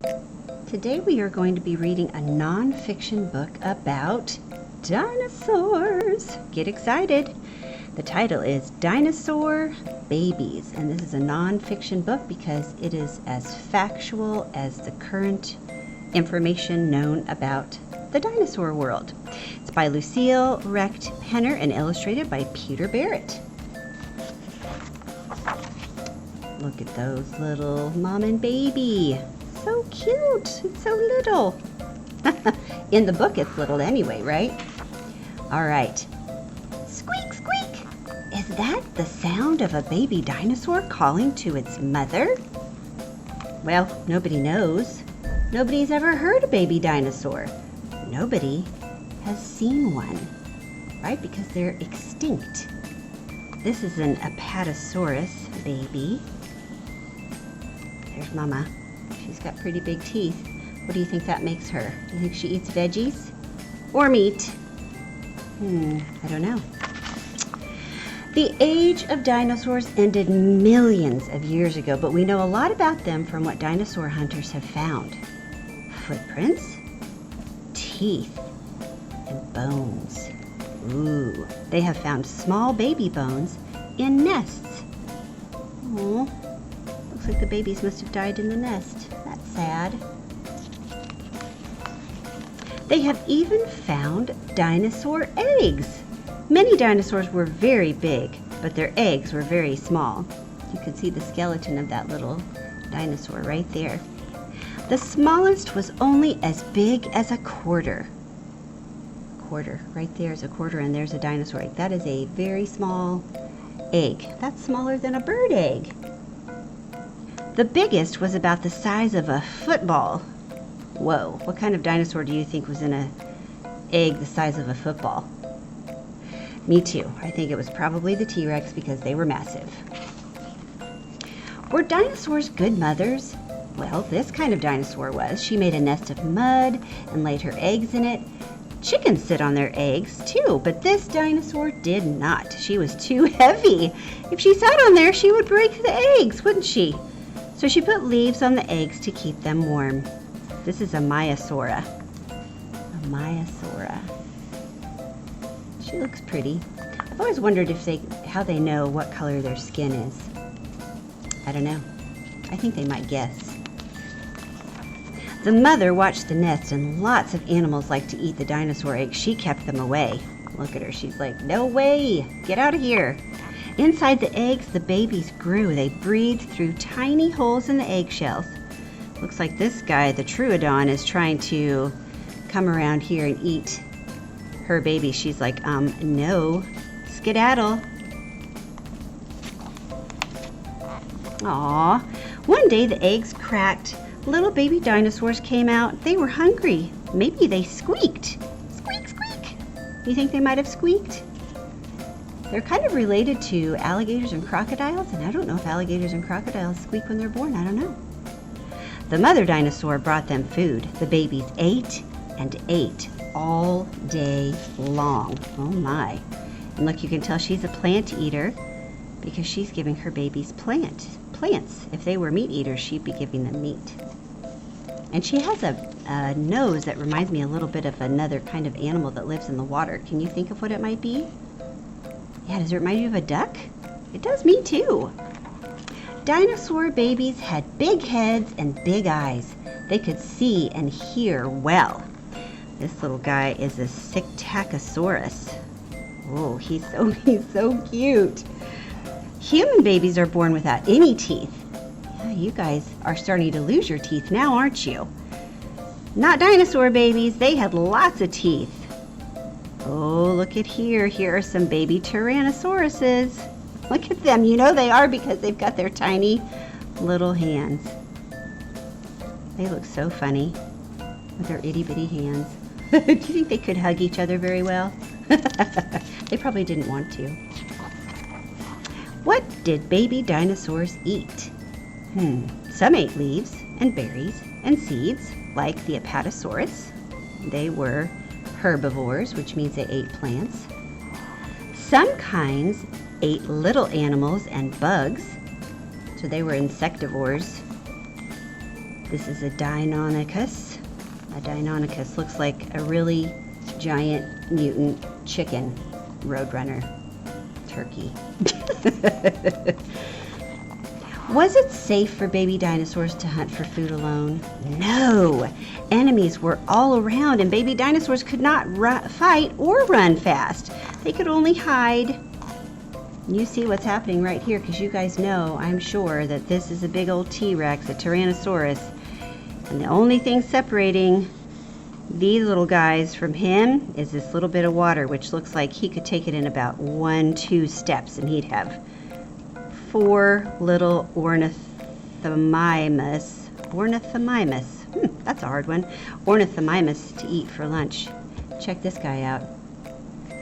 Today we are going to be reading a non-fiction book about dinosaurs. Get excited. The title is Dinosaur Babies, and this is a non-fiction book because it is as factual as the current information known about the dinosaur world. It's by Lucille, Recht, Penner, and illustrated by Peter Barrett. Look at those little mom and baby. So cute. It's so little. In the book it's little anyway, right? All right. Squeak, squeak. Is that the sound of a baby dinosaur calling to its mother? Well, nobody knows. Nobody's ever heard a baby dinosaur. Nobody has seen one, right? Because they're extinct. This is an Apatosaurus baby. There's Mama. She's got pretty big teeth. What do you think that makes her? Do you think she eats veggies or meat? I don't know. The age of dinosaurs ended millions of years ago, but we know a lot about them from what dinosaur hunters have found. Footprints, teeth, and bones. Ooh, they have found small baby bones in nests. Aww, looks like the babies must have died in the nest. That's sad. They have even found dinosaur eggs. Many dinosaurs were very big, but their eggs were very small. You can see the skeleton of that little dinosaur right there. The smallest was only as big as a quarter. Quarter, right there is a quarter, and there's a dinosaur egg. That is a very small egg. That's smaller than a bird egg. The biggest was about the size of a football. Whoa, what kind of dinosaur do you think was in an egg the size of a football? Me too. I think it was probably the T-Rex because they were massive. Were dinosaurs good mothers? Well, this kind of dinosaur was. She made a nest of mud and laid her eggs in it. Chickens sit on their eggs too, but this dinosaur did not. She was too heavy. If she sat on there, she would break the eggs, wouldn't she? So she put leaves on the eggs to keep them warm. This is a Myosaurus. A Myosaurus. She looks pretty. I've always wondered how they know what color their skin is. I don't know. I think they might guess. The mother watched the nest, and lots of animals like to eat the dinosaur eggs. She kept them away. Look at her. She's like, no way. Get out of here. Inside the eggs, the babies grew. They breathed through tiny holes in the eggshells. Looks like this guy, the Troodon, is trying to come around here and eat her baby. She's like, no. Skedaddle. Aw. One day the eggs cracked. Little baby dinosaurs came out. They were hungry. Maybe they squeaked. Squeak, squeak. You think they might have squeaked? They're kind of related to alligators and crocodiles, and I don't know if alligators and crocodiles squeak when they're born. I don't know. The mother dinosaur brought them food. The babies ate and ate all day long. Oh my. And look, you can tell she's a plant eater because she's giving her babies plants. If they were meat eaters, she'd be giving them meat. And she has a nose that reminds me a little bit of another kind of animal that lives in the water. Can you think of what it might be? Yeah, does it remind you of a duck? It does me too. Dinosaur babies had big heads and big eyes. They could see and hear well. This little guy is a Steracasaurus. Oh, he's so cute. Human babies are born without any teeth. Yeah, you guys are starting to lose your teeth now, aren't you? Not dinosaur babies. They had lots of teeth. Oh, look at here. Here are some baby Tyrannosauruses. Look at them. You know they are because they've got their tiny little hands. They look so funny with their itty-bitty hands. Do you think they could hug each other very well? They probably didn't want to. What did baby dinosaurs eat? Some ate leaves and berries and seeds, like the Apatosaurus. They were herbivores, which means they ate plants. Some kinds ate little animals and bugs, so they were insectivores. This is a Dinonicus. A Dinonicus looks like a really giant mutant chicken, roadrunner, turkey. Was it safe for baby dinosaurs to hunt for food alone? No! Enemies were all around and baby dinosaurs could not fight or run fast. They could only hide. You see what's happening right here because you guys know, I'm sure, that this is a big old T-Rex, a Tyrannosaurus. And the only thing separating these little guys from him is this little bit of water, which looks like he could take it in about 1-2 steps and he'd have 4 little ornithomimus, that's a hard one, ornithomimus to eat for lunch. Check this guy out.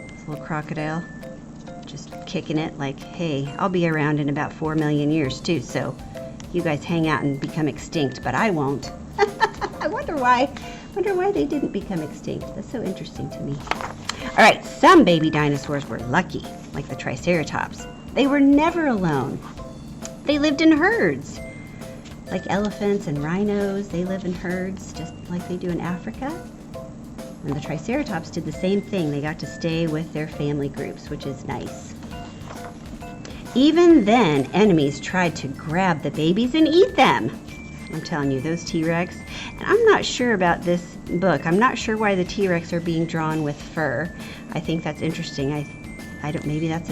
This little crocodile, just kicking it like, hey, I'll be around in about 4 million years too, so you guys hang out and become extinct, but I won't. I wonder why they didn't become extinct. That's so interesting to me. All right, some baby dinosaurs were lucky, like the Triceratops. They were never alone. They lived in herds. Like elephants and rhinos, they live in herds just like they do in Africa. And the Triceratops did the same thing. They got to stay with their family groups, which is nice. Even then, enemies tried to grab the babies and eat them. I'm telling you, those T-Rex. And I'm not sure about this book. I'm not sure why the T-Rex are being drawn with fur. I think that's interesting. I don't, maybe that's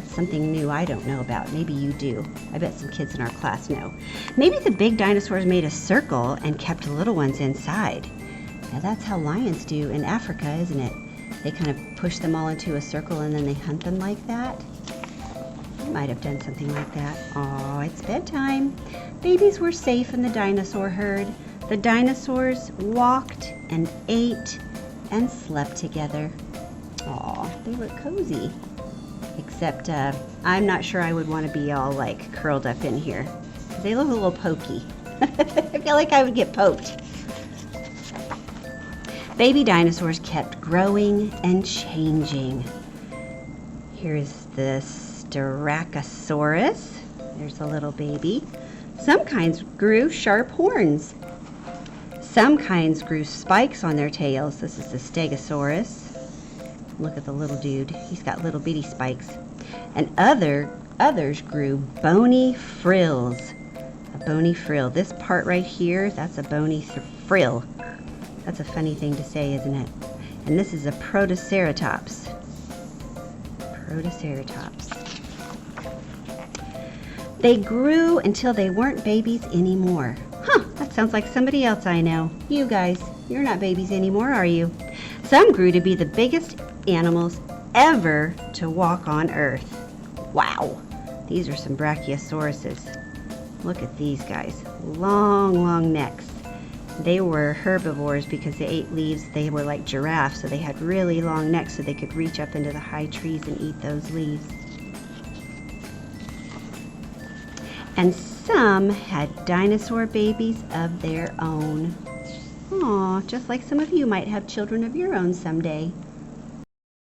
something new I don't know about. Maybe you do. I bet some kids in our class know. Maybe the big dinosaurs made a circle and kept the little ones inside. Now that's how lions do in Africa, isn't it? They kind of push them all into a circle and then they hunt them like that. I might have done something like that. Oh, it's bedtime. Babies were safe in the dinosaur herd. The dinosaurs walked and ate and slept together. Aw, they were cozy. Except I'm not sure I would want to be all like curled up in here. They look a little pokey. I feel like I would get poked. Baby dinosaurs kept growing and changing. Here's the Steracasaurus. There's a little baby. Some kinds grew sharp horns. Some kinds grew spikes on their tails. This is the Stegosaurus. Look at the little dude. He's got little bitty spikes. And others grew bony frills. A bony frill. This part right here, that's a bony frill. That's a funny thing to say, isn't it? And this is a Protoceratops. Protoceratops. They grew until they weren't babies anymore. Huh, that sounds like somebody else I know. You guys, you're not babies anymore, are you? Some grew to be the biggest animals ever to walk on Earth. Wow, these are some Brachiosauruses. Look at these guys, long necks. They were herbivores because they ate leaves. They were like giraffes, so they had really long necks so they could reach up into the high trees and eat those leaves. And some had dinosaur babies of their own. Aw, just like some of you might have children of your own someday.